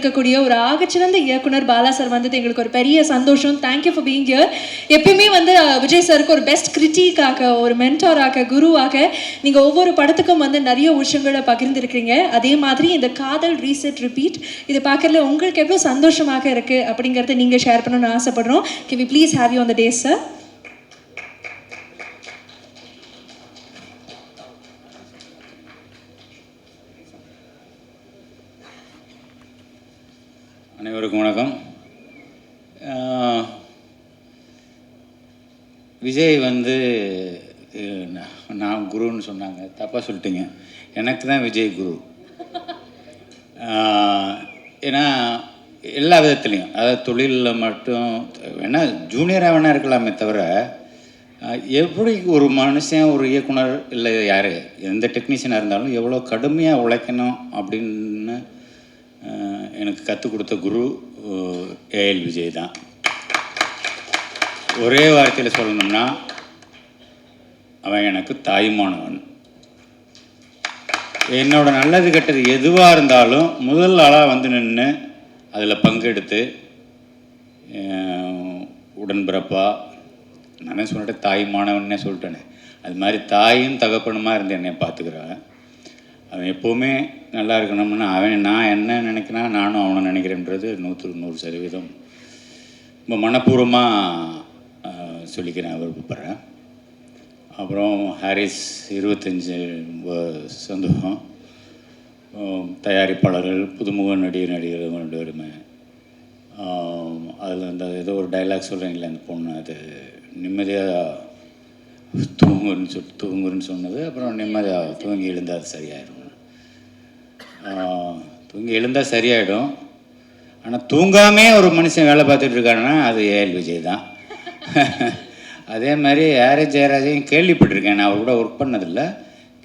இருக்கக்கூடிய ஒரு ஆகச்சிறந்த இயக்குனர் பாலா சார் வந்தது எங்களுக்கு ஒரு பெரிய சந்தோஷம். Thank you for being here. எப்பயுமே வந்து விஜய் சாருக்கு ஒரு பெஸ்ட் கிரிட்டிக்காக, ஒரு மென்டாராக, குருவாக நீங்கள் ஒவ்வொரு படத்துக்கும் வந்து நிறைய விஷயங்களை பகிர்ந்துருக்கீங்க. அதே மாதிரி இந்த காதல் ரீசெட் ரிப்பீட் இது பார்க்கறதுல உங்களுக்கு எவ்வளோ சந்தோஷமாக இருக்குது அப்படிங்கிறத நீங்கள் ஷேர் பண்ணணும்னு ஆசைப்படுறோம். Can we please have you on the day sir? அனைவருக்கும் வணக்கம். விஜய் வந்து நான் குருன்னு சொன்னாங்க, தப்பாக சொல்லிட்டீங்க. எனக்கு தான் விஜய் குரு. ஏன்னா எல்லா விதத்துலேயும், அதாவது தொழிலில் மட்டும் வேணால் ஜூனியராக வேணால் இருக்கலாமே தவிர, எப்படி ஒரு மனுஷன் ஒரு இயக்குனர் இல்லை யார் எந்த டெக்னீஷியனாக இருந்தாலும் எவ்வளோ கடுமையாக உழைக்கணும் அப்படின்னு எனக்கு கற்றுக் கொடுத்த குரு ஏஎல் விஜய் தான். ஒரே வார்த்தையில் சொல்லணும்னா அவன் எனக்கு தாய்மானவன். என்னோட நல்லது கெட்டது எதுவாக இருந்தாலும் முதல் ஆளாக வந்து நின்று அதில் பங்கெடுத்து உடன்பிறப்பா, நானே சொல்லிட்டு தாய்மானவன்னே சொல்லிட்டேனே, அது மாதிரி தாயும் தகப்பனுமா இருந்து என்னை பார்த்துக்கிறான். அவன் எப்போவுமே நல்லா இருக்கணும்னு நான் என்ன நினைக்கிறேன், நானும் அவனை நினைக்கிறேன்றது 100% ரொம்ப மனப்பூர்வமாக சொல்லிக்கிறேன், விருப்பப்படுறேன். அப்புறம் ஹாரிஸ் 25 சந்தோஷம். தயாரிப்பாளர்கள், புதுமுக நடிகர்கள் 2 பேருமே. அதில் அந்த ஏதோ ஒரு டைலாக் சொல்கிறீங்களே, அந்த பொண்ணு அது நிம்மதியாக தூங்குன்னு சொன்னது. அப்புறம் நிம்மதியாக தூங்கி எழுந்தால் அது சரியாயிடும். தூங்கி எழுந்தால் சரியாயிடும். ஆனால் தூங்காமே ஒரு மனுஷன் வேலை பார்த்துட்டு இருக்காருன்னா அது ஏஎல் விஜய் தான். அதே மாதிரி ஆர்எஸ் ஜெயராஜையும் கேள்விப்பட்டிருக்கேன். நான் அவர் கூட ஒர்க் பண்ணதில்லை,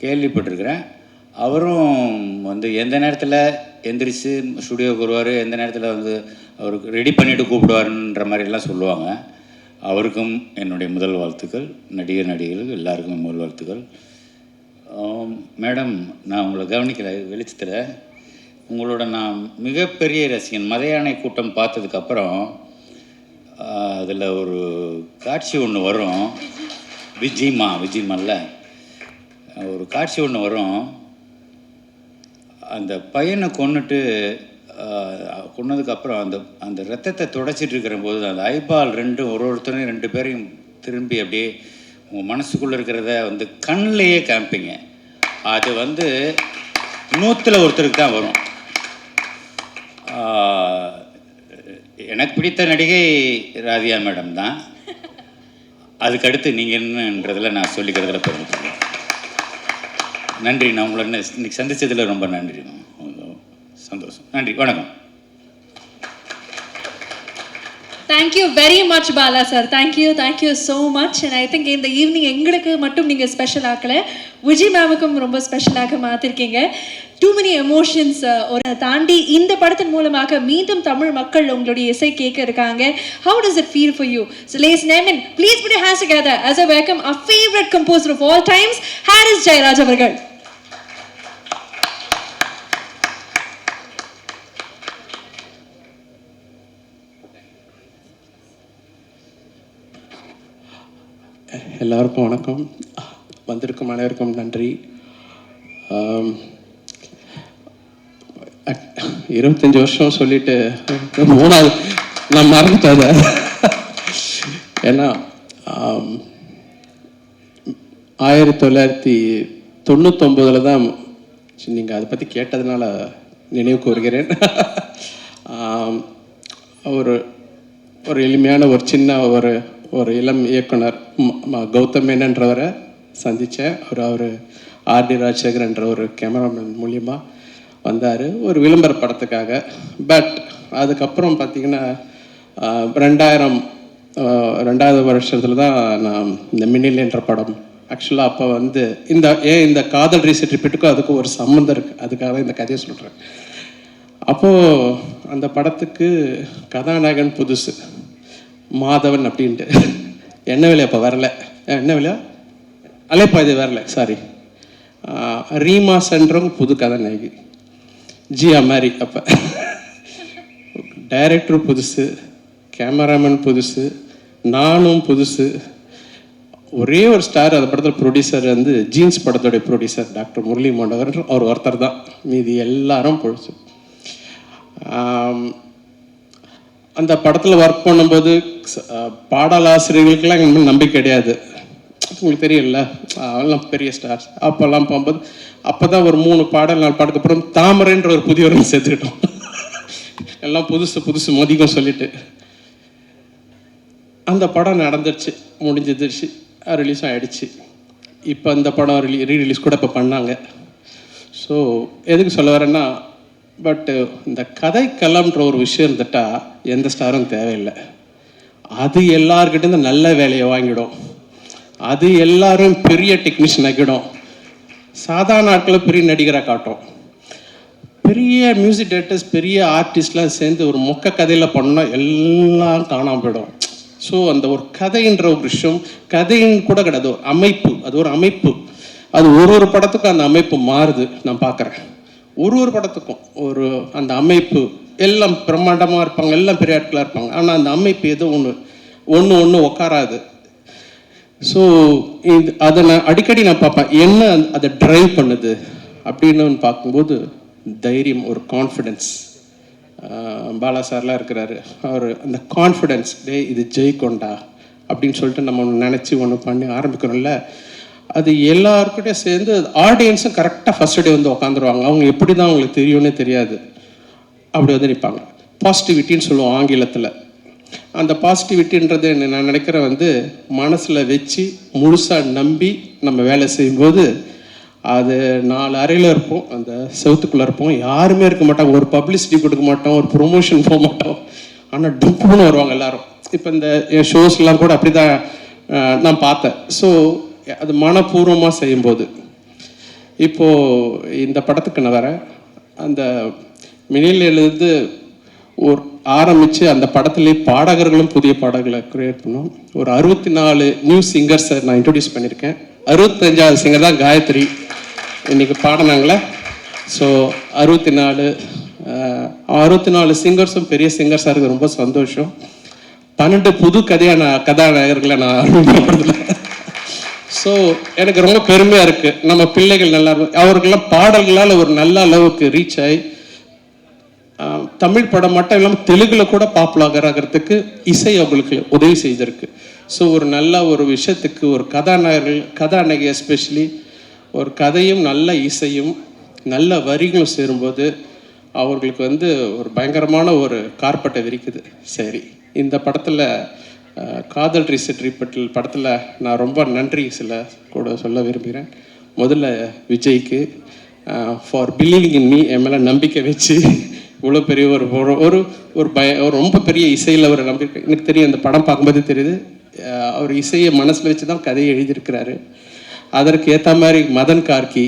கேள்விப்பட்டிருக்கிறேன். அவரும் வந்து எந்த நேரத்தில் எந்திரிச்சு ஸ்டுடியோவுக்கு வருவார், எந்த நேரத்தில் வந்து அவருக்கு ரெடி பண்ணிவிட்டு கூப்பிடுவாருன்ற மாதிரிலாம் சொல்லுவாங்க. அவருக்கும் என்னுடைய முதல் வாழ்த்துக்கள். நடிகர்கள் எல்லாருக்கும் முதல் வாழ்த்துக்கள். மேடம், நான் உங்களை கவனிக்கலை வெளிச்சத்தில். உங்களோட நான் மிகப்பெரிய ரசிகன். மதையானை கூட்டம் பார்த்ததுக்கப்புறம் அதில் ஒரு காட்சி ஒன்று வரும், விஜிமால்ல ஒரு காட்சி ஒன்று வரும். அந்த பையனை கொன்னதுக்கப்புறம் அந்த ரத்தத்தை துடைச்சிட்டு இருக்கிற போது அந்த ஐபால் ஒருத்தரையும் 2 பேரையும் திரும்பி அப்படியே உங்கள் மனசுக்குள்ளே இருக்கிறத வந்து கண்ணிலேயே காமிப்பீங்க. அது வந்து 100ல் ஒருத்தருக்கு தான் வரும். எனக்கு பிடித்த நடிகை ராதியா மேடம் தான். அதுக்கடுத்து நீங்கள் என்னன்றதில் நான் சொல்லிக்கிறதுல பெருமைப்படுறேன். நன்றி. நான் உங்களை இன்னைக்கு சந்தித்ததில் ரொம்ப நன்றி, சந்தோஷம். நன்றி, வணக்கம். Thank you very much Bala sir. Thank you so much. And I think in the evening எங்களுக்கு மட்டும் நீங்கள் ஸ்பெஷல் ஆக்கல, விஜய் மேமுக்கும் ரொம்ப ஸ்பெஷலாக மாற்றிருக்கீங்க. Too many emotions ஒரு தாண்டி இந்த படத்தின் மூலமாக மீண்டும் தமிழ் மக்கள் உங்களுடைய இசை கேட்க இருக்காங்க. How does it feel for you? So ladies and gentlemen, please put your hands together as I welcome our favorite composer of all times, Harris Jayaraj அவர்கள். எல்லாருக்கும் வணக்கம். வந்திருக்கும் அனைவருக்கும் நன்றி. 25 வருஷம் சொல்லிட்டு 3வது நான் மறந்துட்டேன். ஏன்னா 1999 தான் நீங்கள் அதை பற்றி கேட்டதுனால நினைவு கூறுகிறேன். ஒரு எளிமையான ஒரு சின்ன ஒரு இளம் இயக்குனர் கௌதம் மேனன்றவரை சந்தித்தேன். அவர் ஆர்டி ராஜசேகர் என்ற ஒரு கேமராமேன் மூலியமாக வந்தார் ஒரு விளம்பர படத்துக்காக. பட் அதுக்கப்புறம் பார்த்திங்கன்னா 2000வது வருஷத்தில் தான் நான் இந்த மின்னில் என்ற படம் ஆக்சுவலாக அப்போ வந்து இந்த காதல் ரீசெட் ரிப்பீட்டுக்கும் அதுக்கும் ஒரு சம்மந்தம் இருக்குது. அதுக்காக இந்த கதையை சொல்கிறேன். அப்போது அந்த படத்துக்கு கதாநாயகன் புதுசு மாதவன் அப்படின்ட்டு. என்ன வேலை அப்போ வரல, என்ன வேலையா அலைப்பா இது வரல, சாரி. ரீமா சென்றவங்க புது கதாநாயகி ஜியா மாதிரி. அப்போ டைரக்டர் புதுசு, கேமராமேன் புதுசு, நானும் புதுசு. ஒரே ஒரு ஸ்டார் அந்த படத்தில் ப்ரொடியூசர் வந்து ஜீன்ஸ் படத்தோடைய ப்ரொடியூசர் டாக்டர் முரளி மண்டவர், அவர் ஒருத்தர் தான். மீதி எல்லாரும் புதுசு. அந்த படத்தில் ஒர்க் பண்ணும்போது பாடலாசிரியர்களுக்கெல்லாம் எங்களுக்கு நம்பிக்கை கிடையாது. உங்களுக்கு தெரியல, அவெல்லாம் பெரிய ஸ்டார்ஸ். அப்போல்லாம் போகும்போது அப்போ தான் ஒரு 3 பாடல் 4 பாட்டுக்கு அப்புறம் தாமரைன்ற ஒரு புதியவர்கள் சேர்த்துக்கிட்டோம். எல்லாம் புதுசு புதுசு மதிக்கம் சொல்லிட்டு அந்த படம் நடந்துருச்சு, முடிஞ்சிருச்சு, ரிலீஸ் ஆகிடுச்சு. இப்போ அந்த படம் ரீரிலீஸ் கூட இப்போ பண்ணாங்க. ஸோ எதுக்கு சொல்ல வரேன்னா, பட்டு இந்த கதைக்களம்ன்ற ஒரு விஷயம் இருந்துட்டா எந்த ஸ்டாரும் தேவையில்லை. அது எல்லார்கிட்டேருந்து நல்ல வேலையை வாங்கிடும். அது எல்லாரும் பெரிய டெக்னீஷியன் ஆக்கிடும். சாதாரண ஆட்களை பெரிய நடிகராக காட்டும். பெரிய மியூசிக் டைரக்டர்ஸ், பெரிய ஆர்டிஸ்ட்லாம் சேர்ந்து ஒரு மொக்க கதையில் பண்ணால் எல்லாம் காணாமல் போயிடும். ஸோ அந்த ஒரு கதைன்ற ஒரு விஷயம், கதைன்னு கூட கிடையாது, ஒரு அமைப்பு. அது ஒரு அமைப்பு. அது ஒரு படத்துக்கும் அந்த அமைப்பு மாறுது. நான் பார்க்குறேன் ஒரு படத்துக்கும் அந்த அமைப்பு. எல்லாம் பிரம்மாண்டமாக இருப்பாங்க, எல்லாம் பெரிய ஆட்களாக இருப்பாங்க. ஆனால் அந்த அமைப்பு ஏதோ ஒன்று உட்காராது. ஸோ அதை நான் அடிக்கடி பார்ப்பேன், என்ன அதை ட்ரைவ் பண்ணுது அப்படின்னு பார்க்கும்போது தைரியம், ஒரு கான்ஃபிடென்ஸ். பாலா சார்லாம் இருக்கிறாரு, அவர் அந்த கான்ஃபிடென்ஸ், இது ஜெயிக்கொண்டா அப்படின்னு சொல்லிட்டு நம்ம ஒன்று நினச்சி ஒன்று பண்ணி ஆரம்பிக்கிறோம்ல, அது எல்லாருக்கிட்டையும் சேர்ந்து ஆடியன்ஸும் கரெக்டாக ஃபர்ஸ்ட் டே வந்து உட்காந்துருவாங்க. அவங்க எப்படி தான் அவங்களுக்கு தெரியும்னே தெரியாது, அப்படி வந்து நிற்பாங்க. பாசிட்டிவிட்டின்னு சொல்லுவோம் ஆங்கிலத்தில். அந்த பாசிட்டிவிட்டின்றது நான் நினைக்கிறேன் வந்து மனசில் வச்சு முழுசாக நம்பி நம்ம வேலை செய்யும்போது, அது 4 அறையில் இருப்போம், அந்த செவத்துக்குள்ளே இருப்போம், யாருமே இருக்க மாட்டாங்க, ஒரு பப்ளிசிட்டி கொடுக்க மாட்டோம், ஒரு ப்ரொமோஷன் போக மாட்டோம். ஆனால் டுப்புன்னு வருவாங்க எல்லாரும். இப்போ இந்த ஷோஸ்லாம் கூட அப்படி தான் நான் பார்த்தேன். ஸோ அது மனப்பூர்வமாக செய்யும்போது, இப்போது இந்த படத்துக்கு நான் வரேன். அந்த மினிலேருந்து ஒரு ஆரம்பித்து அந்த படத்துலேயே பாடகர்களும் புதிய பாடல்களை க்ரியேட் பண்ணோம். ஒரு 64 நியூ சிங்கர்ஸை நான் இன்ட்ரடியூஸ் பண்ணியிருக்கேன். 65வது சிங்கர் தான் காயத்ரி இன்றைக்கி பாடினாங்களே. ஸோ 64 சிங்கர்ஸும் பெரிய சிங்கர்ஸாக இருக்குது, ரொம்ப சந்தோஷம். 12 புது கதாநாயகர்களை நான் அறிமுகப்படுத்தல. ஸோ எனக்கு ரொம்ப பெருமையாக இருக்குது. நம்ம பிள்ளைகள் நல்லா அவர்களெல்லாம் பாடல்களால் ஒரு நல்ல அளவுக்கு ரீச் ஆகி தமிழ் படம் மட்டும் இல்லாமல் தெலுங்குல கூட பாப்புலர் ஆகிறதுக்கு இசை அவங்களுக்கு உதவி செய்திருக்கு. ஸோ ஒரு நல்ல ஒரு விஷயத்துக்கு ஒரு கதாநாயகி எஸ்பெஷலி ஒரு கதையும் நல்ல இசையும் நல்ல வரிகளும் சேரும்போது அவர்களுக்கு வந்து ஒரு பயங்கரமான ஒரு கார்பட்டை விரிக்குது. சரி, இந்த படத்தில் காதல் ரீசெட் ரிப்பீட்டல் படத்தில் நான் ரொம்ப நன்றி கூட சொல்ல விரும்புகிறேன். முதல்ல விஜய்க்கு ஃபார் பிலீவிங் இன் மீ, என் மேலே நம்பிக்கை வச்சு இவ்வளோ பெரிய ஒரு ரொம்ப பெரிய இசையில் ஒரு நம்பிக்கை. எனக்கு தெரியும், அந்த படம் பார்க்கும்போது தெரியுது, அவர் இசையை மனசில் வச்சு தான் கதையை எழுதியிருக்கிறாரு. அதற்கு ஏற்ற மாதிரி மதன் கார்கி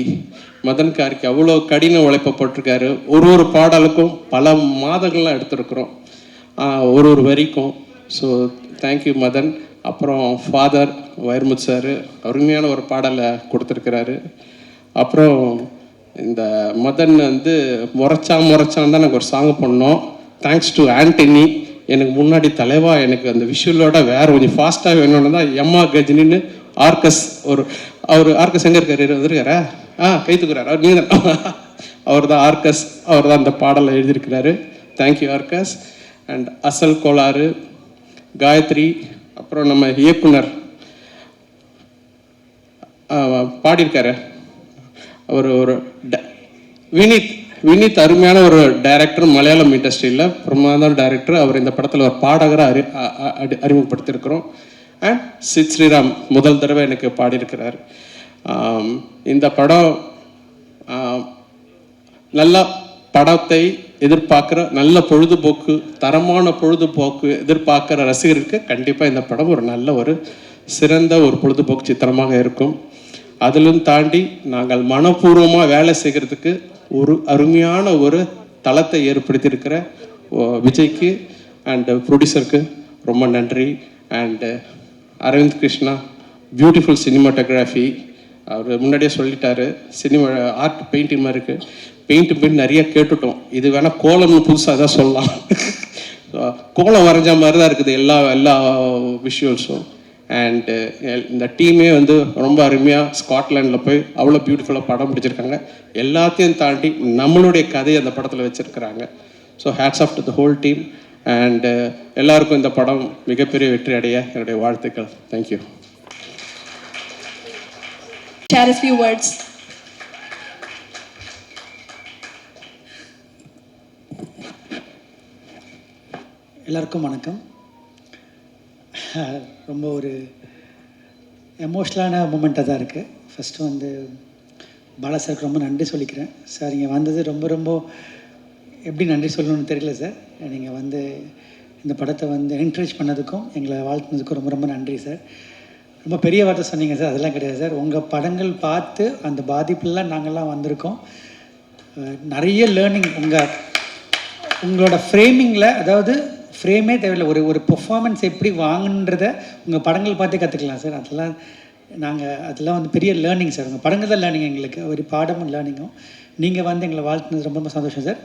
அவ்வளோ கடின உழைப்பை போட்டிருக்காரு. ஒரு பாடலுக்கும் பல மாதங்கள்லாம் எடுத்திருக்கிறோம், ஒரு வரிக்கும். So thank you Madan. அப்புறம் ஃபாதர் வைரமுத்து சார் அருமையான ஒரு பாடலை கொடுத்துருக்கிறாரு. அப்புறம் இந்த மதன் வந்து முறைச்சான் தான் எனக்கு ஒரு சாங் பண்ணோம். Thanks to Antony. எனக்கு முன்னாடி தலைவா எனக்கு அந்த விஷுவலோட வேறு கொஞ்சம் ஃபாஸ்ட்டாக வேணும்னு தான் எம்மா கஜினின்னு ஆர்கஸ் அவர் ஆர்கஸ் எங்கே இருக்காரு, வந்துருக்காரா? கை தூக்குறாரு, அவர் நீ தான். அவர் தான் ஆர்கஸ், அவர் தான் அந்த பாடலை எழுதியிருக்கிறாரு. தேங்க்யூ ஆர்கஸ். அண்ட் அசல் கோளாறு, காயத்ரி, அப்புறம் நம்ம இயக்குனர் பாடியிருக்காரு அவர் ஒரு வினித் அருமையான ஒரு டைரக்டர், மலையாளம் இண்டஸ்ட்ரியில் பிரமாதமான டைரக்டர். அவர் இந்த படத்தில் ஒரு பாடகரை அறிமுகப்படுத்தியிருக்கிறோம். அண்ட் சித் ஸ்ரீராம் முதல் தடவை எனக்கு பாடியிருக்கிறார். இந்த படம் நல்ல படத்தை எதிர்பார்க்குற நல்ல பொழுதுபோக்கு, தரமான பொழுதுபோக்கு எதிர்பார்க்குற ரசிகருக்கு கண்டிப்பாக இந்த படம் ஒரு நல்ல ஒரு சிறந்த ஒரு பொழுதுபோக்கு சித்திரமாக இருக்கும். அதிலும் தாண்டி நாங்கள் மனப்பூர்வமாக வேலை செய்கிறதுக்கு ஒரு அருமையான ஒரு தளத்தை ஏற்படுத்தியிருக்கிற விஜய்க்கு அண்ட் ப்ரொடியூசருக்கு ரொம்ப நன்றி. And Aravind Krishna, beautiful cinematography. அவர் முன்னாடியே சொல்லிட்டாரு, சினிமா ஆர்ட் பெயிண்டிங் மாதிரி இருக்குது. பெயிண்ட் நிறைய கேட்டுட்டோம், இது வேணால் கோலம்னு புதுசாக தான் சொல்லலாம். கோலம் வரைஞ்ச மாதிரி தான் இருக்குது எல்லா விஷுவல்ஸும். அண்டு இந்த டீமே வந்து ரொம்ப அருமையாக ஸ்காட்லாண்டில் போய் அவ்வளோ பியூட்டிஃபுல்லாக படம் பிடிச்சிருக்காங்க. எல்லாத்தையும் தாண்டி நம்மளுடைய கதையை அந்த படத்தில் வச்சுருக்கிறாங்க. So hats off to the whole team. And எல்லாருக்கும் இந்த படம் மிகப்பெரிய வெற்றி அடைய என்னுடைய வாழ்த்துக்கள். Thank you. Share a few words. எல்லாருக்கும் வணக்கம். ரொம்ப ஒரு எமோஷ்னலான மூமெண்ட்டாக தான் இருக்குது. ஃபஸ்ட்டு வந்து பாலா சாருக்கு ரொம்ப நன்றி சொல்லிக்கிறேன். சார் இங்கே வந்தது ரொம்ப எப்படி நன்றி சொல்லணும்னு தெரியல சார். நீங்கள் வந்து இந்த படத்தை வந்து என்கரேஜ் பண்ணதுக்கும் எங்களை வாழ்த்துனதுக்கும் ரொம்ப நன்றி சார். ரொம்ப பெரிய வார்த்தை சொன்னீங்க சார், அதெல்லாம் கிடையாது சார். உங்கள் படங்கள் பார்த்து அந்த பாதிப்புலாம் நாங்கள்லாம் வந்திருக்கோம். நிறைய லேர்னிங் உங்களோட ஃப்ரேமிங்கில், அதாவது ஃப்ரேமே தேவையில்லை, ஒரு பெர்ஃபார்மன்ஸ் எப்படி வாங்குன்றத உங்கள் படங்கள் பார்த்தே கற்றுக்கலாம் சார். அதெல்லாம் வந்து பெரிய லேர்னிங் சார். உங்கள் படங்கள் தான் லேர்னிங் எங்களுக்கு, ஒரு பாடமும் லேர்னிங்கும். நீங்கள் வந்து எங்களை வாழ்த்துனது ரொம்ப சந்தோஷம் சார்.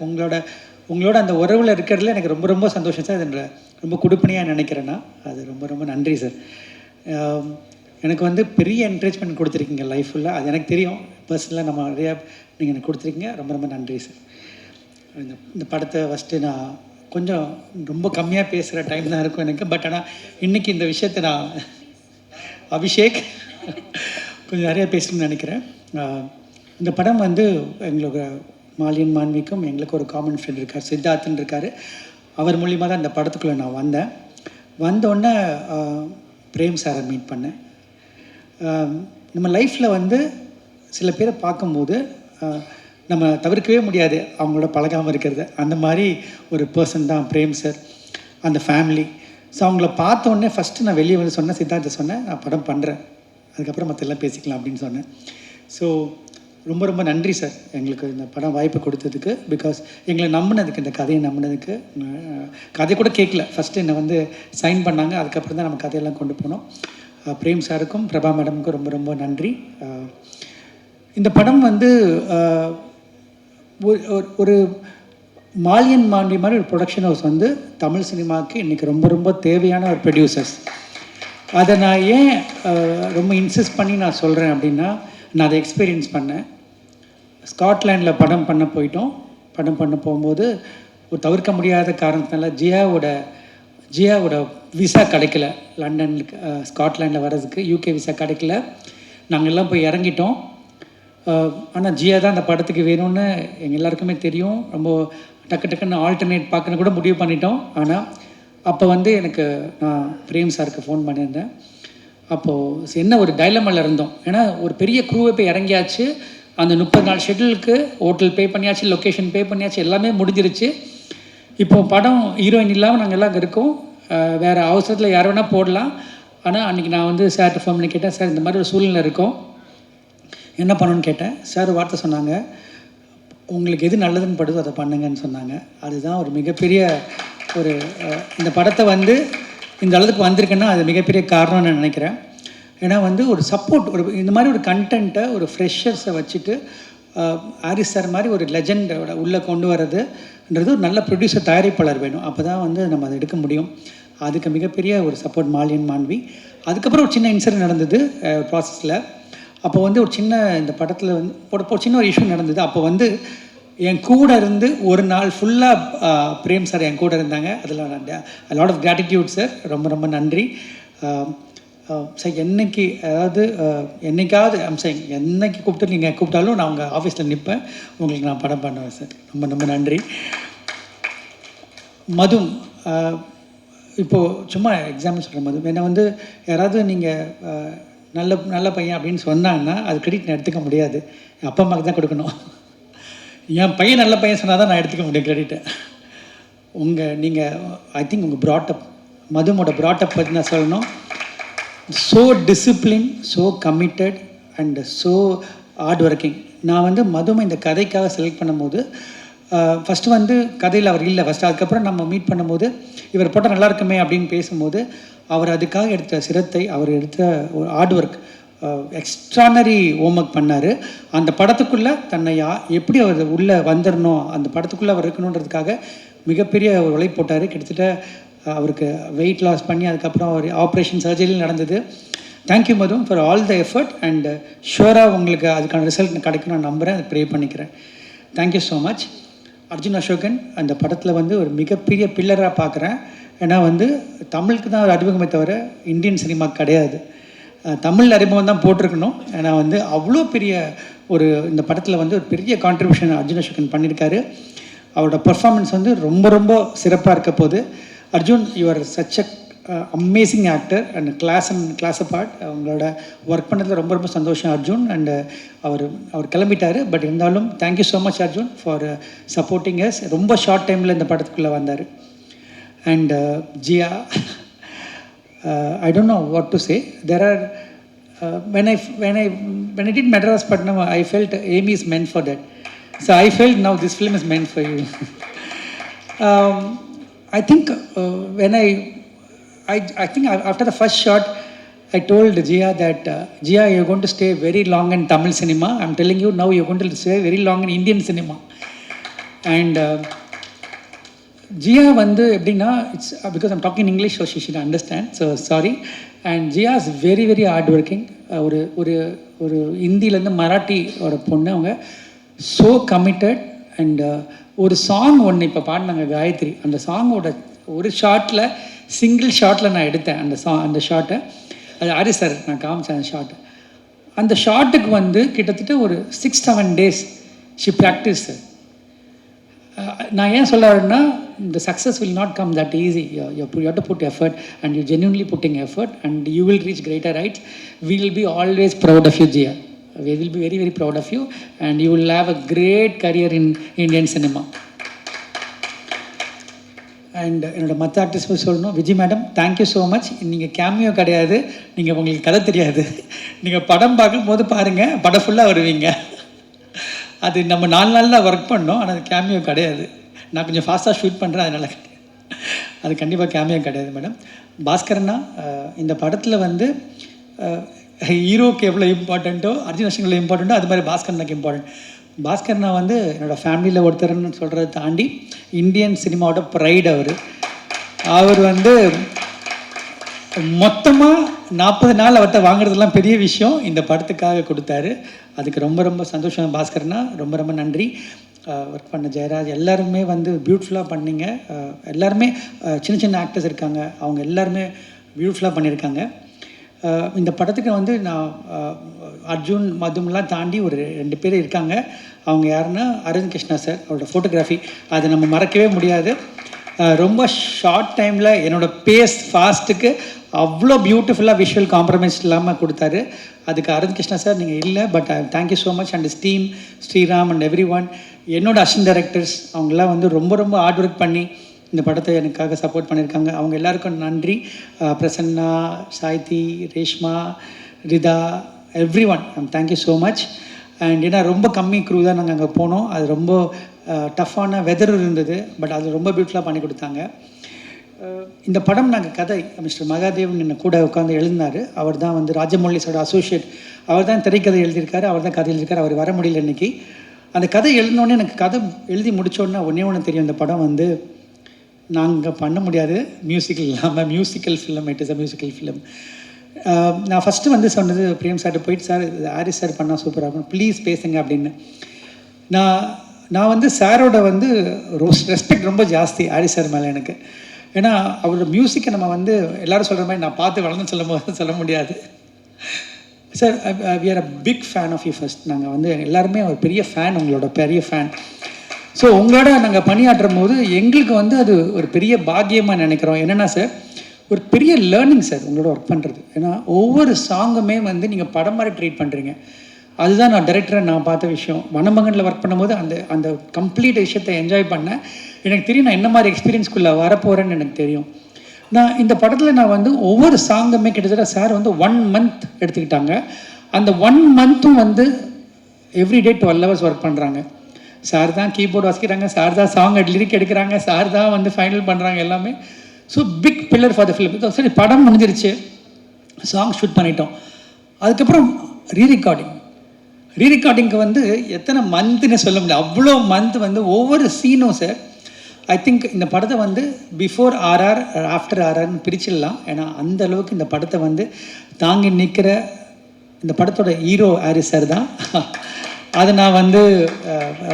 உங்களோட அந்த உறவில் இருக்கிறதுல எனக்கு ரொம்ப சந்தோஷம் சார். அது ரொம்ப கொடுப்பனையாக நினைக்கிறேன்னா அது ரொம்ப நன்றி சார். எனக்கு வந்து பெரிய என்கரேஜ்மெண்ட் கொடுத்துருக்கீங்க லைஃப் ஃபுல்லாக, அது எனக்கு தெரியும். பர்சனலாக நம்ம நிறையா நீங்கள் எனக்கு கொடுத்துருக்கீங்க. ரொம்ப நன்றி சார். இந்த படத்தை ஃபஸ்ட்டு நான் கொஞ்சம் ரொம்ப கம்மியாக பேசுகிற டைம் தான் இருக்கும் எனக்கு. பட் ஆனால் இன்றைக்கி இந்த விஷயத்தை நான் அபிஷேக் கொஞ்சம் நிறையா பேசணும்னு நினைக்கிறேன். இந்த படம் வந்து எங்களோட மாலியன் மான்விக்கும் எங்களுக்கு ஒரு காமன் ஃப்ரெண்ட் இருக்கார், சித்தார்த்தன் இருக்கார். அவர் மூலிமா தான் இந்த படத்துக்குள்ளே நான் வந்தோடனே பிரேம் சாரை மீட் பண்ணேன். நம்ம லைஃப்பில் வந்து சில பேரை பார்க்கும்போது நம்ம தவிர்க்கவே முடியாது அவங்களோட பழகாமல் இருக்கிறது. அந்த மாதிரி ஒரு பர்சன் தான் பிரேம் சார், அந்த ஃபேமிலி. ஸோ அவங்கள பார்த்தோன்னே ஃபஸ்ட்டு நான் வெளியே வந்து சொன்னேன், சித்தார்த்த சொன்னேன், நான் படம் பண்ணுறேன், அதுக்கப்புறம் மற்ற எல்லாம் பேசிக்கலாம் அப்படின்னு சொன்னேன். ஸோ ரொம்ப நன்றி சார் எங்களுக்கு இந்த படம் வாய்ப்பு கொடுத்ததுக்கு. பிகாஸ் எங்களை நம்பினதுக்கு, இந்த கதையை நம்பினதுக்கு. கதை கூட கேட்கல, ஃபஸ்ட்டு என்னை வந்து சைன் பண்ணாங்க, அதுக்கப்புறம் தான் நம்ம கதையெல்லாம் கொண்டு போனோம். பிரேம் சாருக்கும் பிரபா மேடமுக்கும் ரொம்ப நன்றி. இந்த படம் வந்து ஒரு மாலியன் மாண்டி மாதிரி ஒரு ப்ரொடக்ஷன் ஹவுஸ் வந்து தமிழ் சினிமாவுக்கு இன்றைக்கி ரொம்ப தேவையான ஒரு ப்ரொடியூசர்ஸ். அதை நான் ஏன் ரொம்ப இன்சிஸ்ட் பண்ணி நான் சொல்கிறேன் அப்படின்னா, நான் அதை எக்ஸ்பீரியன்ஸ் பண்ணேன். ஸ்காட்லாண்டில் படம் பண்ண போகும்போது ஒரு தவிர்க்க முடியாத காரணத்தினால ஜியாவோட விசா கிடைக்கல, லண்டனுக்கு ஸ்காட்லாண்டில் வர்றதுக்கு யூகே விசா கிடைக்கல. நாங்கள் எல்லாம் போய் இறங்கிட்டோம். ஆனால் ஜியா தான் அந்த படத்துக்கு வேணும்னு எங்கள் எல்லாருக்குமே தெரியும். ரொம்ப டக்குன்னு ஆல்டர்னேட் பார்க்கணும் கூட முடிவு பண்ணிட்டோம். ஆனால் அப்போ வந்து நான் பிரேம் சாருக்கு ஃபோன் பண்ணியிருந்தேன். அப்போது என்ன ஒரு டைலமாவில் இருந்தோம். ஏன்னா ஒரு பெரிய க்ரூவை போய் இறங்கியாச்சு, அந்த 30 நாள் ஷெட்யூலுக்கு ஹோட்டல் பே பண்ணியாச்சு, லொக்கேஷன் பே பண்ணியாச்சு, எல்லாமே முடிஞ்சிருச்சு. இப்போது படம் ஹீரோயின் இல்லாமல் நாங்கள் எல்லாம் அங்கே இருக்கோம். வேறு அவசரத்தில் யார் வேணால் போடலாம். ஆனால் அன்றைக்கி நான் வந்து சார்கிட்ட ஃபோன் பண்ணி கேட்டேன், சார் இந்த மாதிரி ஒரு சூழ்நிலை இருக்கோம், என்ன பண்ணணும்னு கேட்டேன். சார் வார்த்தை சொன்னாங்க, உங்களுக்கு எது நல்லதுன்னு படுதோ அதை பண்ணுங்கன்னு சொன்னாங்க. அதுதான் ஒரு மிகப்பெரிய இந்த படத்தை வந்து இந்த அளவுக்கு வந்திருக்குன்னா அது மிகப்பெரிய காரணம்னு நான் நினைக்கிறேன். ஏன்னா வந்து ஒரு சப்போர்ட், இந்த மாதிரி ஒரு கண்டென்ட்டை ஒரு ஃப்ரெஷர்ஸை வச்சுட்டு ஹாரிஸ் சார் மாதிரி ஒரு லெஜெண்டோட உள்ளே கொண்டு வர்றதுன்றது ஒரு நல்ல ப்ரொடியூசர், தயாரிப்பாளர் வேணும். அப்போ தான் வந்து நம்ம அதை எடுக்க முடியும். அதுக்கு மிகப்பெரிய ஒரு சப்போர்ட் மாலியன் மாண்வி. அதுக்கப்புறம் ஒரு சின்ன இன்சிடென்ட் நடந்தது ப்ராசஸில். அப்போ வந்து இந்த படத்தில் வந்து ஒரு சின்ன ஒரு இஷ்யூ நடந்தது. அப்போ வந்து என் கூட இருந்து ஒரு நாள் ஃபுல்லாக பிரேம் சார் என் கூட இருந்தாங்க. அதில் லாட் ஆஃப் கிராட்டிடியூட் சார். ரொம்ப நன்றி சார். என்னைக்காவது என்னைக்கு கூப்பிட்டு நீங்கள் கூப்பிட்டாலும் நான் உங்கள் ஆஃபீஸில் நிற்பேன், உங்களுக்கு நான் படம் பண்ணுவேன் சார். ரொம்ப நன்றி. மது, இப்போது சும்மா எக்ஸாம்பிள் சொல்கிறேன். மது என்னை வந்து யாராவது நீங்கள் நல்ல பையன் அப்படின்னு சொன்னாங்கன்னா அது கிரெடிட் நான் எடுத்துக்க முடியாது, என் அப்பா அம்மாவுக்கு தான் கொடுக்கணும். என் பையன் நல்ல பையன் சொன்னால் தான் நான் எடுத்துக்க முடியும் கிரெடிட்டை. ஐ திங்க் உங்கள் ப்ராட்டப், மதுமோட ப்ராட்டப் பற்றி நான் சொல்லணும். So discipline, so committed and so hard working. நான் வந்து மதுமை இந்த கதைக்காக செலக்ட் பண்ணும்போது ஃபஸ்ட்டு வந்து கதையில் அவர் இல்லை ஃபஸ்ட்டு. அதுக்கப்புறம் நம்ம மீட் பண்ணும்போது இவர் போட்டால் நல்லா இருக்குமே அப்படின்னு பேசும்போது அவர் அதுக்காக எடுத்த சிரத்தை, அவர் எடுத்த ஒரு ஹார்ட் ஒர்க் எக்ஸ்ட்ரானரி ஹோம்ஒர்க் பண்ணார். அந்த படத்துக்குள்ளே தன்னை எப்படி அவர் உள்ளே வந்துடணும், அந்த படத்துக்குள்ளே அவர் இருக்கணுன்றதுக்காக மிகப்பெரிய ஒரு உழைப்பு போட்டார். கிட்டத்தட்ட அவருக்கு வெயிட் லாஸ் பண்ணி அதுக்கப்புறம் அவர் ஆப்ரேஷன் சர்ஜரி நடந்தது. Thank you Madhu for all the effort and ஷுவராக உங்களுக்கு அதுக்கான ரிசல்ட் கிடைக்கும் நான் நம்புகிறேன், அதை ப்ரே பண்ணிக்கிறேன். Thank you so much. Arjun Ashokan அந்த படத்தில் வந்து ஒரு மிகப்பெரிய பில்லராக பார்க்குறேன். ஏன்னா வந்து தமிழுக்கு தான் ஒரு அறிமுகமே தவிர இந்தியன் சினிமா கிடையாது. தமிழ் அறிமுகம் தான் போட்டிருக்கணும். ஏன்னா வந்து அவ்வளோ பெரிய ஒரு இந்த படத்தில் வந்து ஒரு பெரிய கான்ட்ரிபியூஷன் அர்ஜுன் அசோகன் பண்ணியிருக்காரு. அவரோட பர்ஃபார்மன்ஸ் வந்து ரொம்ப ரொம்ப சிறப்பாக இருக்க போகுது. Arjun, you are such a amazing actor and class apart. அவங்களோட ஒர்க் பண்ணதில் ரொம்ப ரொம்ப சந்தோஷம் அர்ஜுன். அண்ட் அவர் கிளம்பிட்டார். பட் இருந்தாலும் thank you so much Arjun for supporting us. ரொம்ப ஷார்ட் டைமில் இந்த படத்துக்குள்ளே வந்தார். And Jia, I don't know what to say. There are when I did Madras Patnam, I felt Amy is meant for that. So I felt now this film is meant for you. I think I think after the first shot, I told Jia that Jia, you're going to stay very long in Tamil cinema. I'm telling you now, you're going to stay very long in Indian cinema. And Jiya வந்து எப்படின்னா it's because I'm talking English so she should understand, so sorry. And Jiya is very very hard working. ஒரு ஒரு ஒரு ஹிந்திலேருந்து மராட்டி ஒரு பொண்ணு, அவங்க so committed. And ஒரு சாங் ஒன்று இப்போ பாடினாங்க காயத்ரி, அந்த சாங்கோட ஒரு ஷார்ட்டில் சிங்கிள் ஷார்ட்டில் நான் எடுத்தேன் அந்த ஷார்ட்டை. அது ஆரி சார் நான் காமிச்சேன் அந்த ஷார்ட்டை. அந்த ஷார்ட்டுக்கு வந்து கிட்டத்தட்ட ஒரு 6-7 days ஷி ப்ராக்டிஸ். நான் ஏன் சொல்ல வரேன்னா, the success will not come that easy. You have to put effort, and you're genuinely putting effort, and you will reach greater heights. We will be always proud of you, Jia. We will be very very proud of you, and you will have a great career in Indian cinema. And என்னோட மற்ற actors சொல்லணும், Vijay madam thank you so much. நீங்கள் cameo கிடையாது, நீங்கள் உங்களுக்கு கதை தெரியாது, நீங்கள் படம் பார்க்கும்போது பாருங்கள், படம் ஃபுல்லாக வருவீங்க. அது நம்ம 4 நாளில் ஒர்க் பண்ணோம், ஆனால் அது கேமியோ கிடையாது. நான் கொஞ்சம் ஃபாஸ்ட்டாக ஷூட் பண்ணுறேன், அதனால் அது கண்டிப்பாக கேமியோ கிடையாது மேடம். பாஸ்கரண்ணா இந்த படத்தில் வந்து ஹீரோக்கு எவ்வளோ இம்பார்ட்டண்ட்டோ, அர்ஜுன் அசோகன் எவ்வளோ இம்பார்ட்டண்ட்டோ, அது மாதிரி பாஸ்கரனுக்கு இம்பார்ட்டன்ட். பாஸ்கரண்ணா வந்து என்னோடய ஃபேமிலியில் ஒருத்தர்னு சொல்கிறத தாண்டி இந்தியன் சினிமாவோட ப்ரைட். அவர் வந்து மொத்தமாக 40 நாள் அவர்கிட்ட வாங்குறதுலாம் பெரிய விஷயம், இந்த படத்துக்காக கொடுத்தாரு. அதுக்கு ரொம்ப ரொம்ப சந்தோஷம் பாஸ்கர்னா, ரொம்ப ரொம்ப நன்றி. ஒர்க் பண்ண ஜெயராஜ் எல்லாருமே வந்து பியூட்டிஃபுல்லாக பண்ணிங்க. எல்லாருமே சின்ன சின்ன ஆக்டர்ஸ் இருக்காங்க, அவங்க எல்லாருமே பியூட்டிஃபுல்லாக பண்ணியிருக்காங்க. இந்த படத்துக்கு வந்து நான் அர்ஜுன் மதும்லாம் தாண்டி ஒரு 2 பேர் இருக்காங்க. அவங்க யாருன்னா அரவிந்த் கிருஷ்ணா சார், அவரோட ஃபோட்டோகிராஃபி அதை நம்ம மறக்கவே முடியாது. ரொம்ப ஷார்ட் டைமில் என்னோடய பேஸ் ஃபாஸ்ட்டுக்கு அவ்வளோ பியூட்டிஃபுல்லாக விஷுவல் காம்ப்ரமைஸ் இல்லாமல் கொடுத்தாரு. அதுக்கு அரவிந்த் கிருஷ்ணா சார் நீங்கள் இல்லை, but thank you so much. And team Sriram and everyone, என்னோட அசிஸ்டன்ட் டைரக்டர்ஸ், அவங்கெல்லாம் வந்து ரொம்ப ரொம்ப ஹார்ட் ஒர்க் பண்ணி இந்த படத்தை எனக்காக சப்போர்ட் பண்ணியிருக்காங்க. அவங்க எல்லாருக்கும் நன்றி. Prasanna, Saithi, Reshma, Ritha, everyone, thank you so much. And ஏன்னா ரொம்ப கம்மி க்ரூ தான் நாங்கள் அங்கே போனோம். அது ரொம்ப டஃப்பான வெதர் இருந்தது, பட் அது ரொம்ப பியூட்டிஃபுல்லாக பண்ணி கொடுத்தாங்க. இந்த படம் நாங்கள் கதை மிஸ்டர் மகாதேவன் என்ன கூட உட்காந்து எழுதினார். அவர் தான் வந்து ராஜமௌலிஸோட அசோசியேட். அவர் தான் திரைக்கதை எழுதியிருக்காரு, அவர் தான் கதை எழுதியிருக்காரு. அவர் வர முடியல இன்றைக்கி. அந்த கதை எழுதினோடனே எனக்கு கதை எழுதி முடித்தோடனே ஒன்று தெரியும், இந்த படம் வந்து நாங்கள் பண்ண முடியாது மியூசிக்கல் இல்லாமல். Musical film, it is a musical film. நான் ஃபஸ்ட்டு வந்து சொன்னது பிரியம் சார்ட்டு போயிட்டு, சார் இது ஹாரிஸ் சார் பண்ணால் சூப்பராக இருக்கும், ப்ளீஸ் பேசுங்க அப்படின்னு. நான் வந்து சாரோட வந்து ரெஸ்பெக்ட் ரொம்ப ஜாஸ்தி ஹாரிஸ் சார் மேலே எனக்கு. ஏன்னா அவரோட மியூசிக்கை நம்ம வந்து எல்லோரும் சொல்கிற மாதிரி நான் பார்த்து வளர்ந்து சொல்ல முடியாது. Sir we are a big fan of you. First நாங்கள் வந்து எல்லாருமே ஒரு பெரிய ஃபேன், உங்களோட பெரிய ஃபேன். ஸோ உங்களோட நாங்கள் பணியாற்றும் போது எங்களுக்கு வந்து அது ஒரு பெரிய பாக்கியமாக நினைக்கிறோம். என்னென்னா சார், ஒரு பெரிய லேர்னிங் சார் உங்களோட ஒர்க் பண்ணுறது. ஏன்னா ஒவ்வொரு சாங்குமே வந்து நீங்கள் படம் மாதிரி ட்ரீட் பண்ணுறீங்க. அதுதான் நான் டைரக்டரை நான் பார்த்த விஷயம். வனமகனில் ஒர்க் பண்ணும்போது அந்த கம்ப்ளீட் விஷயத்தை என்ஜாய் பண்ணேன். எனக்கு தெரியும் நான் என்ன மாதிரி எக்ஸ்பீரியன்ஸ்குள்ளே வரப்போகிறேன்னு எனக்கு தெரியும். நான் இந்த படத்தில் நான் வந்து ஒவ்வொரு சாங்குமே கிட்டத்தட்ட சார் வந்து 1 month எடுத்துக்கிட்டாங்க. அந்த 1 monthம் வந்து எவ்ரிடே 12 hours ஒர்க் பண்ணுறாங்க. சார் தான் கீபோர்டு வாசிக்கிறாங்க, சார் தான் சாங் லிரிக் எடுக்கிறாங்க, சார் தான் வந்து ஃபைனல் பண்ணுறாங்க எல்லாமே. So big pillar for the film. சரி, படம் முடிஞ்சிருச்சு, சாங் ஷூட் பண்ணிட்டோம். அதுக்கப்புறம் ரீரெக்கார்டிங்க்கு வந்து எத்தனை மந்த்னு சொல்ல முடியல, அவ்வளோ மந்த் வந்து ஒவ்வொரு சீனும் சார். ஐ திங்க் இந்த படத்தை வந்து பிஃபோர் ஆர்ஆர் ஆஃப்டர் ஆர்ஆர்னு பிரிச்சிடலாம். ஏன்னா அந்த அளவுக்கு இந்த படத்தை வந்து தாங்கி நிற்கிற இந்த படத்தோட ஹீரோ ஹாரிஸ் சார் தான். அதை நான் வந்து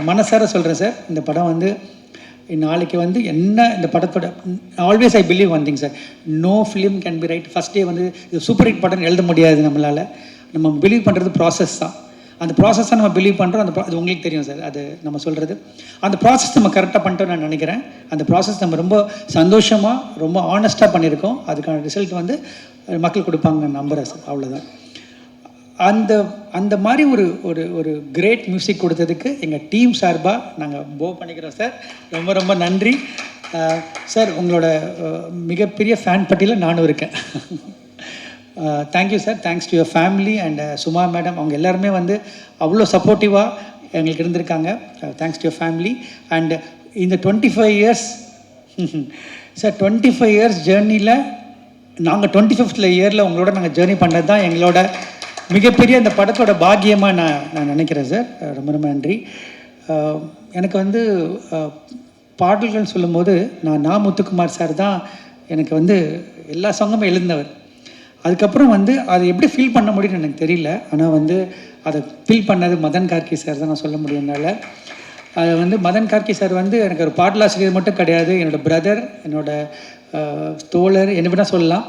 மனசார சொல்கிறேன் சார். இந்த படம் வந்து நாளைக்கு வந்து என்ன இந்த படத்தோட always I believe one thing sir, no film can be right first day வந்து இது சூப்பர் ஹிட் படம்னு எழுத முடியாது நம்மளால். நம்ம பிலீவ் பண்ணுறது ப்ராசஸ் தான். அந்த ப்ராசஸை நம்ம பிலீவ் பண்ணுறோம். அது உங்களுக்கு தெரியும் சார், அது நம்ம சொல்கிறது. அந்த ப்ராசஸ் நம்ம கரெக்டாக பண்ணிட்டோம் நான் நினைக்கிறேன். அந்த ப்ராசஸ் நம்ம ரொம்ப சந்தோஷமாக ரொம்ப ஆனஸ்ட்டாக பண்ணியிருக்கோம். அதுக்கான ரிசல்ட் வந்து மக்கள் கொடுப்பாங்க நம்புகிறேன் சார். அவ்வளோதான். அந்த மாதிரி ஒரு ஒரு ஒரு கிரேட் மியூசிக் கொடுத்ததுக்கு எங்கள் டீம் சார்பாக நாங்கள் போ பண்ணிக்கிறோம் சார். ரொம்ப ரொம்ப நன்றி சார். உங்களோட மிகப்பெரிய ஃபேன் பட்டியலில் நானும் இருக்கேன். Thank you sir. Thanks to your family and Suma madam. அவங்க எல்லாருமே வந்து அவ்வளோ சப்போர்ட்டிவாக எங்களுக்கு இருந்திருக்காங்க. Thanks to your family. And இந்த 25 இயர்ஸ் சார், 25 இயர்ஸ் ஜேர்னியில் நாங்கள் 25th இயரில் உங்களோட நாங்கள் ஜேர்னி பண்ணது தான் எங்களோட மிகப்பெரிய இந்த படத்தோட பாக்கியமாக நான் நினைக்கிறேன் சார். ரொம்ப ரொம்ப நன்றி. எனக்கு வந்து பாடல்கள் சொல்லும்போது நான் முத்துக்குமார் சார் தான் எனக்கு வந்து எல்லா சாங்குமே எழுந்தவர். அதுக்கப்புறம் வந்து அதை எப்படி ஃபீல் பண்ண முடியும்னு எனக்கு தெரியல. ஆனால் வந்து அதை ஃபீல் பண்ணது மதன் கார்கி சார் தான் நான் சொல்ல முடியும்னால. அதை வந்து மதன் கார்கி சார் வந்து எனக்கு ஒரு பாடலாசிரியர் மட்டும் கிடையாது, என்னோடய பிரதர், என்னோடய தோழர், என்ன வேணால் சொல்லலாம்,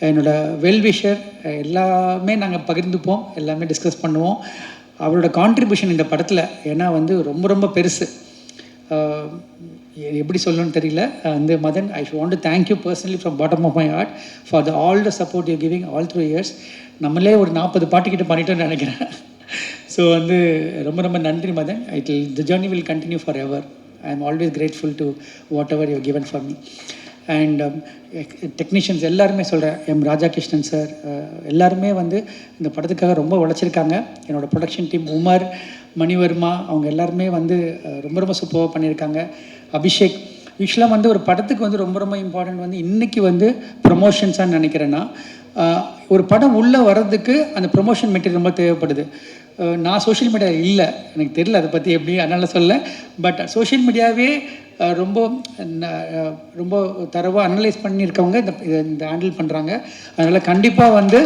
என்னோடய வெல்விஷர். எல்லாமே நாங்கள் பகிர்ந்துப்போம், எல்லாமே டிஸ்கஸ் பண்ணுவோம். அவரோட கான்ட்ரிபியூஷன் இந்த படத்தில் ஏன்னா வந்து ரொம்ப ரொம்ப பெருசு. எப்படி சொல்லணும்னு தெரியல. வந்து Madhan, I want to thank you personally from bottom of my heart for all the support you giving all through years. நம்மளே ஒரு 40 பாட்டுக்கிட்ட பண்ணிட்டோன்னு நினைக்கிறேன். ஸோ வந்து ரொம்ப ரொம்ப நன்றி Madhan. The journey will continue forever. I am always grateful to whatever you given for me. And technicians எல்லாருமே சொல்கிறேன், M Rajakrishnan sir எல்லாருமே வந்து இந்த படத்துக்காக ரொம்ப உழைச்சிருக்காங்க. என்னோடய ப்ரொடக்ஷன் டீம் உமர், மணிவர்மா, அவங்க எல்லாருமே வந்து ரொம்ப ரொம்ப சூப்பராக பண்ணியிருக்காங்க. அபிஷேக். யூஸ்வலாக வந்து ஒரு படத்துக்கு வந்து ரொம்ப ரொம்ப இம்பார்ட்டன்ட் வந்து இன்றைக்கி வந்து ப்ரொமோஷன்ஸான்னு நினைக்கிறேன்னா, ஒரு படம் உள்ளே வர்றதுக்கு அந்த ப்ரொமோஷன் மெட்டீரியல் ரொம்ப தேவைப்படுது. நான் சோஷியல் மீடியா இல்லை, எனக்கு தெரியல அதை பற்றி எப்படி, அதனால் சொல்ல. பட் சோஷியல் மீடியாவே ரொம்ப ரொம்ப தரவாக அனலைஸ் பண்ணியிருக்கவங்க இந்த ஹேண்டில் பண்ணுறாங்க. அதனால் கண்டிப்பாக வந்து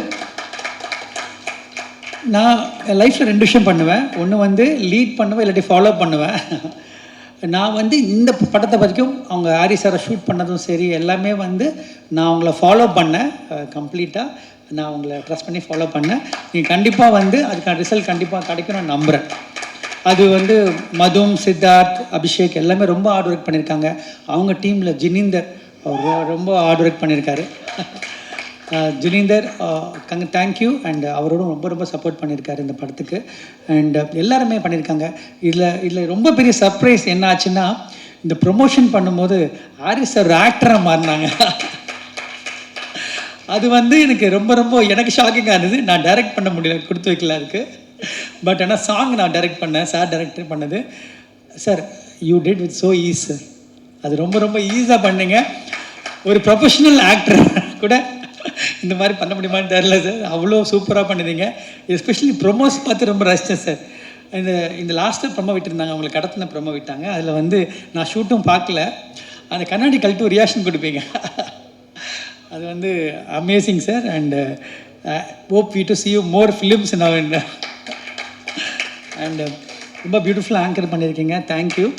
நான் லைஃப்பில் 2 விஷயம் பண்ணுவேன். ஒன்று வந்து லீட் பண்ணுவேன், இல்லாட்டி ஃபாலோ பண்ணுவேன். நான் வந்து இந்த படத்தை வரைக்கும் அவங்க ஹாரிஸ் சாரை ஷூட் பண்ணதும் சரி எல்லாமே வந்து நான் அவங்கள ஃபாலோ பண்ணேன். கம்ப்ளீட்டாக நான் அவங்கள ட்ரஸ்ட் பண்ணி ஃபாலோ பண்ணேன். நீங்கள் கண்டிப்பாக வந்து அதுக்கான ரிசல்ட் கண்டிப்பாக கிடைக்கும் நான் நம்புகிறேன். அது வந்து மதும், சித்தார்த், அபிஷேக் எல்லாமே ரொம்ப ஹார்ட் ஒர்க் பண்ணியிருக்காங்க. அவங்க டீமில் ஜினீந்தர் அவர் ரொம்ப ஹார்ட் ஒர்க் பண்ணியிருக்காரு. ஜுனீந்தர் தேங்க்யூ. அண்ட் அவரோடும் ரொம்ப ரொம்ப சப்போர்ட் பண்ணியிருக்காரு இந்த படத்துக்கு. அண்ட் எல்லாருமே பண்ணியிருக்காங்க. இதில் ரொம்ப பெரிய சர்ப்ரைஸ் என்ன ஆச்சுன்னா, இந்த ப்ரொமோஷன் பண்ணும்போது ஹாரிஸ் சார் ஆக்டராக மாறினாங்க. அது வந்து எனக்கு ரொம்ப ரொம்ப எனக்கு ஷாக்கிங்காக இருந்தது. நான் டைரக்ட் பண்ண முடியல, கொடுத்து வைக்கல அதுக்கு. பட் ஆனால் சாங் நான் டைரக்ட் பண்ணேன், சார் டைரக்டர் பண்ணது. Sir you did with so easy sir. அது ரொம்ப ரொம்ப ஈஸியாக பண்ணீங்க. ஒரு ப்ரொஃபஷனல் ஆக்டர் கூட இந்த மாதிரி பண்ண முடியுமான்னு தெரில சார். அவ்வளோ சூப்பராக பண்ணுறீங்க. எஸ்பெஷலி ப்ரொமோஸ் பார்த்து ரொம்ப ரசித்தேன் சார். இந்த லாஸ்ட்டு ப்ரொமோ விட்டுருந்தாங்க, அவங்களுக்கு கடத்தின ப்ரொமோ விட்டாங்க. அதில் வந்து நான் ஷூட்டும் பார்க்கல, அந்த கண்ணாடி கழட்டு ஒரு ரியாக்ஷன் கொடுப்பீங்க. அது வந்து amazing sir. And hope you to see you more films now. And ரொம்ப பியூட்டிஃபுல்லாக ஆங்கர் பண்ணியிருக்கீங்க. தேங்க்யூ.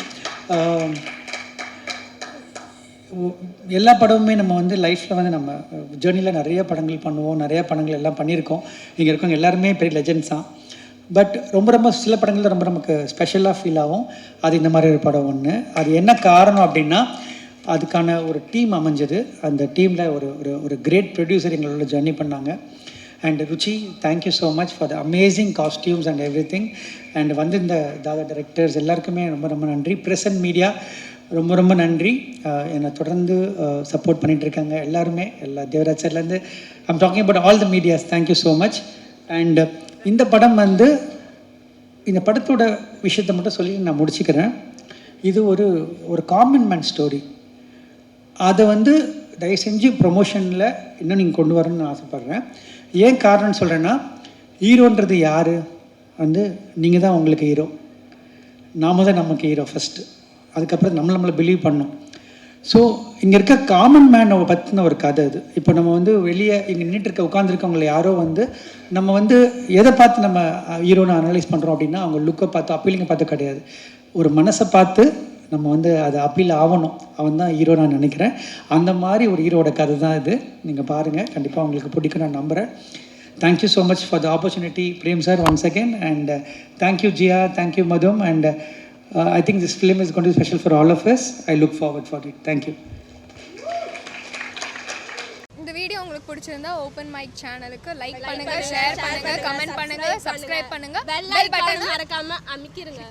எல்லா படமுமே நம்ம வந்து லைஃப்பில் வந்து நம்ம ஜேர்னியில் நிறைய படங்கள் பண்ணுவோம், நிறையா படங்கள் எல்லாம் பண்ணியிருக்கோம். இங்கே இருக்கவங்க எல்லாருமே பெரிய லெஜெண்ட்ஸ் தான். பட் ரொம்ப ரொம்ப சில படங்கள் ரொம்ப நமக்கு ஸ்பெஷலாக ஃபீல் ஆகும். அது இந்த மாதிரி ஒரு படம் ஒன்று. அது என்ன காரணம் அப்படின்னா, அதுக்கான ஒரு டீம் அமைஞ்சது. அந்த டீமில் ஒரு ஒரு கிரேட் ப்ரொடியூசர் எங்களோட ஜர்னி பண்ணாங்க. And Ruchi, thank you so much for the amazing costumes and every thing. And வந்து இந்த தாதா டைரக்டர்ஸ் எல்லாருக்குமே ரொம்ப ரொம்ப நன்றி. ப்ரெசன்ட் மீடியா ரொம்ப ரொம்ப நன்றி. என்னை தொடர்ந்து சப்போர்ட் பண்ணிகிட்ருக்காங்க எல்லாருமே, எல்லா தேவராஜ் சார்லேருந்து. I'm talking about all the medias. Thank you so much. And இந்த படம் வந்து இந்த படத்தோட விஷயத்தை மட்டும் சொல்லி நான் முடிச்சுக்கிறேன். இது ஒரு காமன் மேன் ஸ்டோரி. அதை வந்து தயவு செஞ்சு ப்ரொமோஷனில் இன்னும் நீங்கள் கொண்டு வரணும்னு ஆசைப்பட்றேன். ஏன் காரணம்னு சொல்கிறேன்னா, ஹீரோன்றது யார் வந்து நீங்கள் தான் உங்களுக்கு ஹீரோ, நாம தான் நமக்கு ஹீரோ ஃபஸ்ட்டு. அதுக்கப்புறம் நம்மளை பிலீவ் பண்ணோம். ஸோ இங்கே இருக்க காமன் மேனை பற்றின ஒரு கதை இது. இப்போ நம்ம வந்து வெளியே இங்கே நின்றுட்டு உட்காந்துருக்கவங்களை யாரோ வந்து நம்ம வந்து எதை பார்த்து நம்ம ஹீரோனை அனலைஸ் பண்ணுறோம் அப்படின்னா அவங்க லுக்கை பார்த்து அப்பீலிங்கை பார்த்து கிடையாது, ஒரு மனசை பார்த்து நம்ம வந்து அது அப்பீல் ஆகணும், அவன் தான் ஹீரோ நான் நினைக்கிறேன். அந்த மாதிரி ஒரு ஹீரோட கதை தான் இது. நீங்கள் பாருங்கள், கண்டிப்பாக உங்களுக்கு பிடிக்கும் நான் நம்புகிறேன். Thank you so much for the opportunity, Prem sir, once again, and thank you Jia, thank you Madhum, and I think this film is going to be special for all of us. I look forward for it. Thank you. இந்த video உங்களுக்கு பிடிச்சிருந்தா open mic சேனலுக்கு like பண்ணுங்க, share பண்ணுங்க, comment பண்ணுங்க, subscribe பண்ணுங்க, bell button மறக்காம அமுக்கிருங்க.